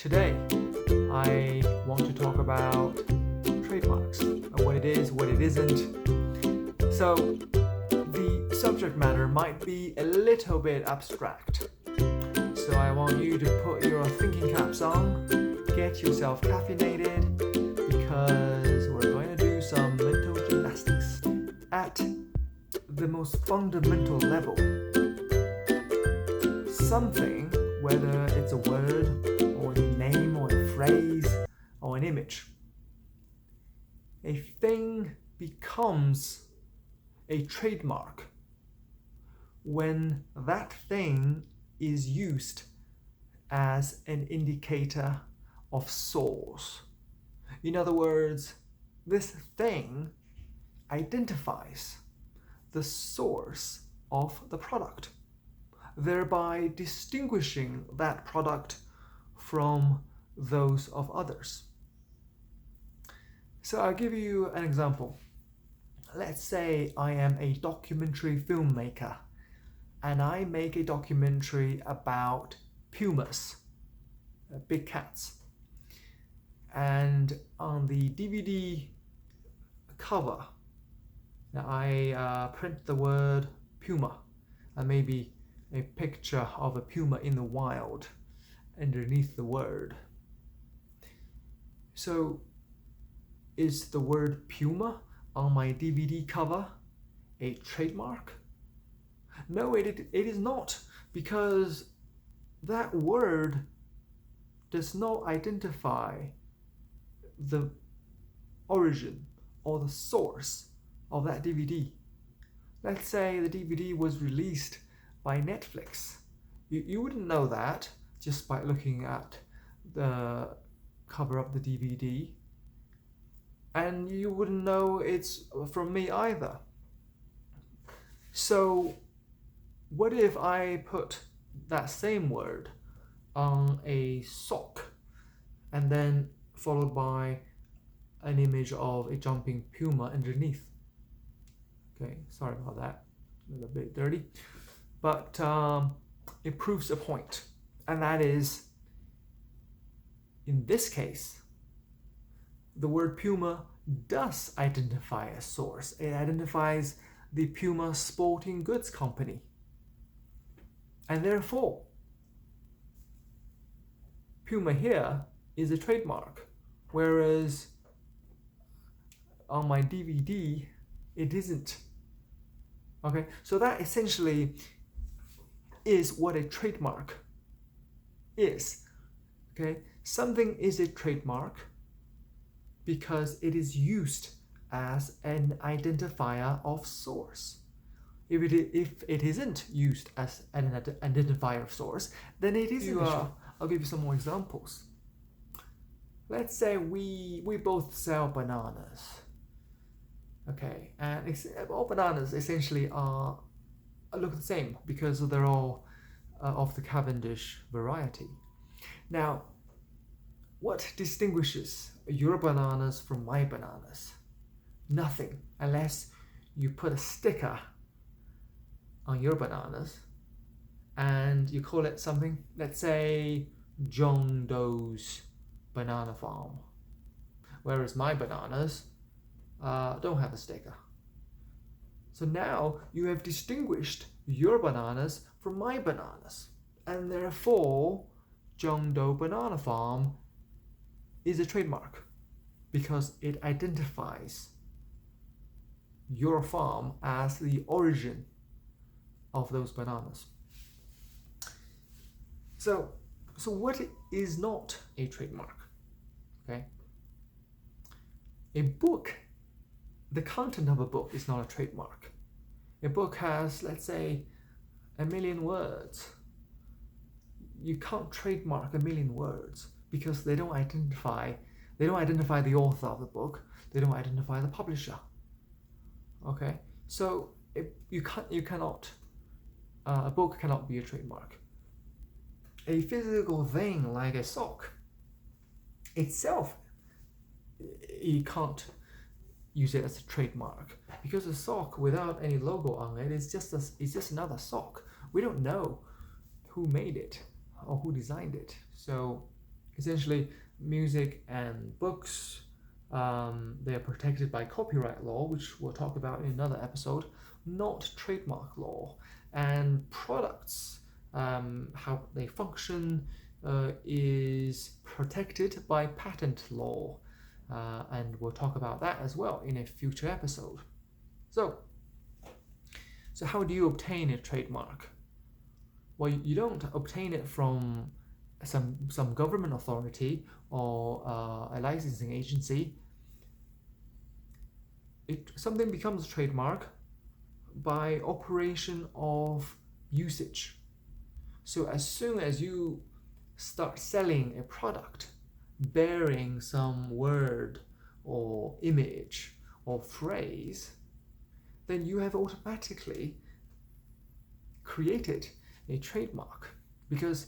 Today, I want to talk about trademarks, what it is, what it isn't. So, the subject matter might be a little bit abstract. So I want you to put your thinking caps on, get yourself caffeinated, because we're going to do some mental gymnastics at the most fundamental level. Something, whether it's a word or a name or a phrase or an image, a thing becomes a trademark when that thing is used as an indicator of source. In other words, this thing identifies the source of the product, thereby distinguishing that product from those of others. So I'll give you an example. Let's say I am a documentary filmmaker and I make a documentary about pumas, big cats. And on the DVD cover, I print the word puma and maybe a picture of a puma in the wild underneath the word. So is the word puma on my DVD cover a trademark? No, it is not, because that word does not identify the origin or the source of that DVD. Let's say the DVD was released by Netflix. You wouldn't know that just by looking at the cover of the DVD, and you wouldn't know it's from me either. So what if I put that same word on a sock and then followed by an image of a jumping puma underneath? Okay, sorry about that, a little bit dirty, but it proves a point, and that is, in this case, the word puma does identify a source. It identifies the Puma Sporting Goods Company, and therefore puma here is a trademark, whereas on my DVD it isn't. Okay, so that essentially is what a trademark is. Okay, something is a trademark because it is used as an identifier of source. If it isn't used as an identifier of source, then it is an issue. I'll give you some more examples. Let's say we both sell bananas. Okay, and all bananas essentially look the same because they're all of the Cavendish variety. Now, what distinguishes your bananas from my bananas? Nothing, unless you put a sticker on your bananas and you call it something. Let's say John Doe's banana farm, whereas my bananas don't have a sticker. So now you have distinguished your bananas from my bananas, and therefore John Doe Banana Farm is a trademark because it identifies your farm as the origin of those bananas. So what is not a trademark? Okay, a book, the content of a book is not a trademark. A book has, let's say, 1 million words. You can't trademark 1 million words because they don't identify the author of the book. They don't identify the publisher. Okay, so a book cannot be a trademark. A physical thing like a sock itself, you can't use it as a trademark because a sock without any logo on it is just another sock. We don't know who made it or who designed it, so essentially music and books, they are protected by copyright law, which we'll talk about in another episode, not trademark law. And products, how they function, is protected by patent law. And we'll talk about that as well in a future episode. So how do you obtain a trademark? Well, you don't obtain it from some government authority or a licensing agency. Something becomes a trademark by operation of usage. So as soon as you start selling a product bearing some word or image or phrase, then you have automatically created a trademark, because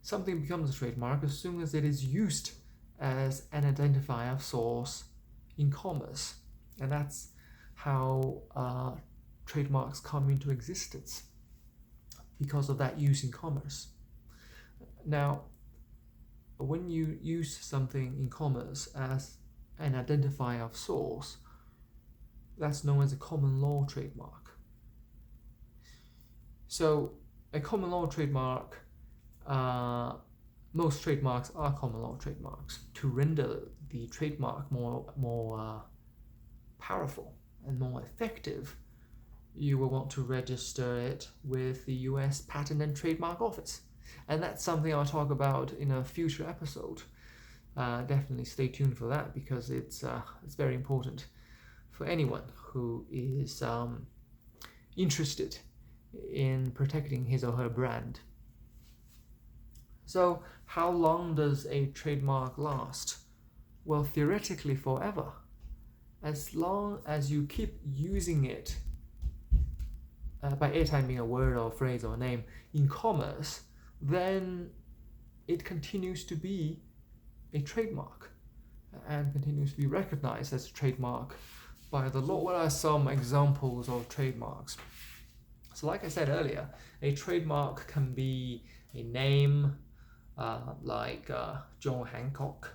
something becomes a trademark as soon as it is used as an identifier of source in commerce. And that's how trademarks come into existence, because of that use in commerce. Now, when you use something in commerce as an identifier of source, that's known as a common law trademark. So a common law trademark, most trademarks are common law trademarks. To render the trademark more powerful and more effective, you will want to register it with the US Patent and Trademark Office. And that's something I'll talk about in a future episode. Definitely stay tuned for that, because it's very important for anyone who is interested in protecting his or her brand. So how long does a trademark last? Well, theoretically forever. As long as you keep using it, by airtime being a word or phrase or name, in commerce, then it continues to be a trademark and continues to be recognized as a trademark by the law. What are some examples of trademarks? So like I said earlier, a trademark can be a name, like John Hancock,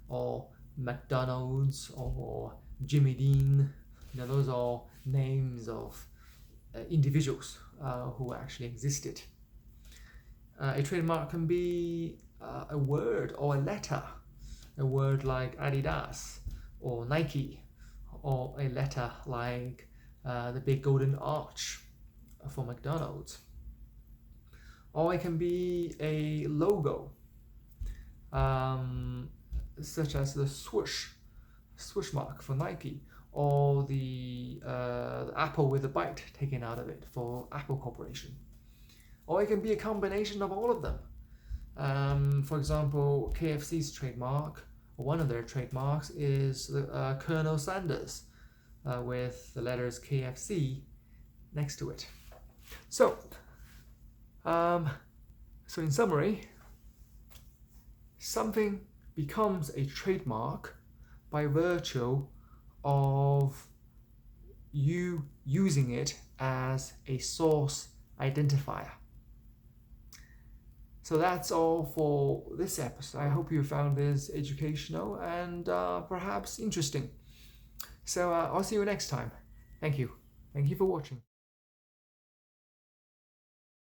or McDonald's, or Jimmy Dean. Those are names of individuals who actually existed. A trademark can be a word or a letter, a word like Adidas or Nike, or a letter like the big golden arch for McDonald's. Or it can be a logo, such as the swoosh mark for Nike, or the apple with a bite taken out of it for Apple Corporation. Or it can be a combination of all of them. For example, KFC's trademark, or one of their trademarks, is Colonel Sanders, with the letters KFC next to it. So in summary, something becomes a trademark by virtue of you using it as a source identifier. So that's all for this episode. I hope you found this educational and perhaps interesting. So I'll see you next time. Thank you. Thank you for watching.